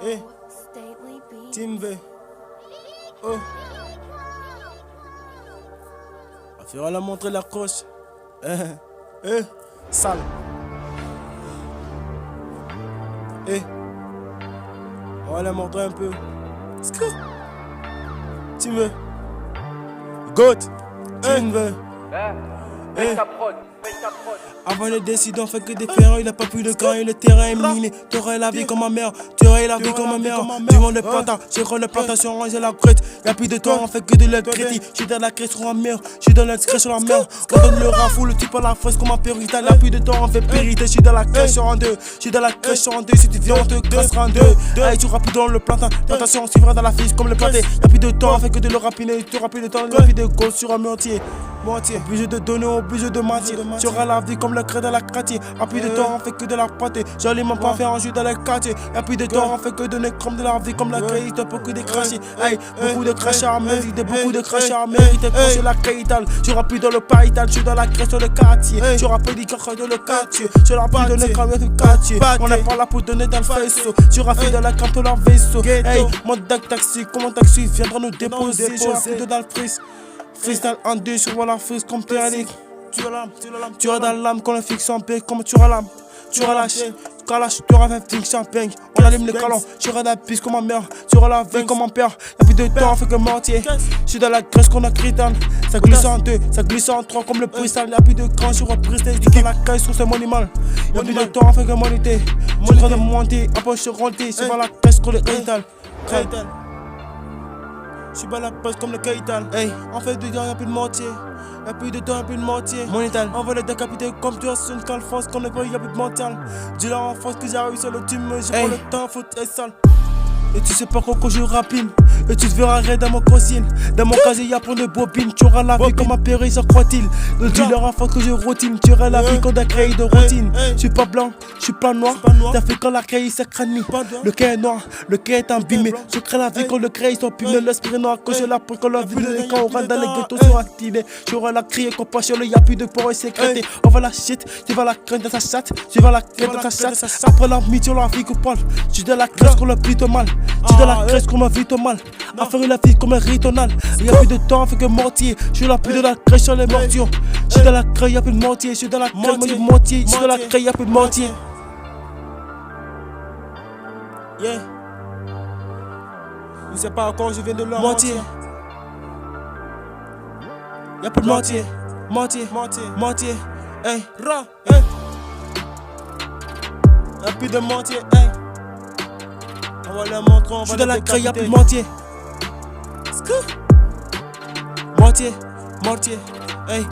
Eh, Team V. Oh. On va faire la montrer la croche. Sale. On va la montrer un peu. Team V. Goat. Team V. Avant le décidant, fait que des ferrets, il a pas plus de grain et le terrain est miné. T'aurais la vie comme ma mère, t'aurais la vie comme ma mère. Devant le plantain, j'ai le plantation, ranger la crête. Y'a plus de temps, on fait que de l'être. J'suis dans la crête sur la mer, j'suis dans la crête sur la mer. On donne le rafou, le type à la fraise comme un pérital. Y'a plus de temps, on fait périter. J'suis dans la crèche sur un deux, j'suis dans la crèche sur un deux. Si tu viens, on te cassera en deux. Hey, tu rappes dans le plantain, plantation, on suivra dans la fiche comme le planté. Y'a plus de temps, on fait que de le rapiner. Tu auras plus de temps, y'a plus de gold sur un mortier. Obligé de donner, obligé de mentir. Tu auras la vie comme le craie dans la quartier. Y'a plus de temps, on fait que de la pâté. J'allais même pas faire un jeu dans le quartier. Y'a plus de temps, on fait que donner comme de la vie comme la craie. T'as beaucoup de crachés. Hey, beaucoup de crachats à mériter, beaucoup de crachats à mériter. Quand c'est la craïtale, tu auras plus dans le parital. J'suis dans la crèche sur le quartier. Tu auras plus des crachats dans le quartier. Tu auras plus donné comme le quartier. On n'est pas là pour donner dans le faisceau. Tu auras fait dans la camp de leur vaisseau. Hey, mon taxi, comment taxi viendra nous déposer. Tu auras plus de dans le frise. Freestyle en deux sur la frise comme Titanic. Tu as dans l'âme qu'on le fixe en paix comme tu auras l'âme. Tu auras lâché, calache, tu auras fait champagne. On allume les calons, tu auras la piste comme ma mère. Tu auras la veille comme mon père. Y'a plus de temps, on fait que mentir. J'suis dans la graisse qu'on a critane. Ça glisse en deux, ça glisse en trois comme le cristal. Y'a plus de grand sur un bristel. J'dis dans la caisse sur ce animal. Y'a plus de temps, on fait que moniter. Tu auras de monter, après je suis rentré. C'est pas la caisse qu'on le cristal. J'suis pas la presse comme le Caïtal. Hey, en fait, de temps, y'a plus de mortier. Y'a plus de temps, y'a plus de mortier. Monétal, on va les décapiter comme tu as sur une calfance. Qu'on ne voit, y'a plus de mental. Dis-leur en France que j'ai réussi sur le team. J'ai pas le temps, faut être sale. Et tu sais pas quand je rapine. Et tu te verras raid dans mon cosine. Dans mon casier y'a plein de bobines. Tu auras la vie comme un péri, ça croit-il. Le dealer en France que je routine. Tu auras la vie qu'on a créé de routine. J'suis pas blanc, j'suis pas noir. T'as fait quand la créé ça crâne. Le quai est noir, le quai est imbimé. Je crée la vie quand le créé sont pimés. L'esprit noir que je la pris quand la vie de quand on rentre dans les ghettos sur activé. J'aurai la crier qu'on passe sur le y'a plus de porc et sécrété. On va la shit, tu vas la craindre dans sa chatte. Tu vas la craindre dans sa chatte. Après la mythe, on la vie qu'on parle. J'suis dans la crèche qu'on le plutôt mal. J'suis dans la crèche qu'on m'a vite au mal. À faire la vie comme un ritonal. Y'a plus de temps, fait que mortier. J'suis là plus de la crèche sur les mortiers. J'suis dans la crèche, y'a plus de mortier. J'suis dans la crèche, y'a mortier. J'suis dans la crèche, y'a plus de mortier. Yeah. Je sais pas encore, je viens de leur mortier. Y'a plus de mortier. Mortier. Hey, ra, hey. Y'a plus de mortier, hey. On va la montrer, on va. J'suis dans la crèche, y'a plus de mortier. Mortier. Hey.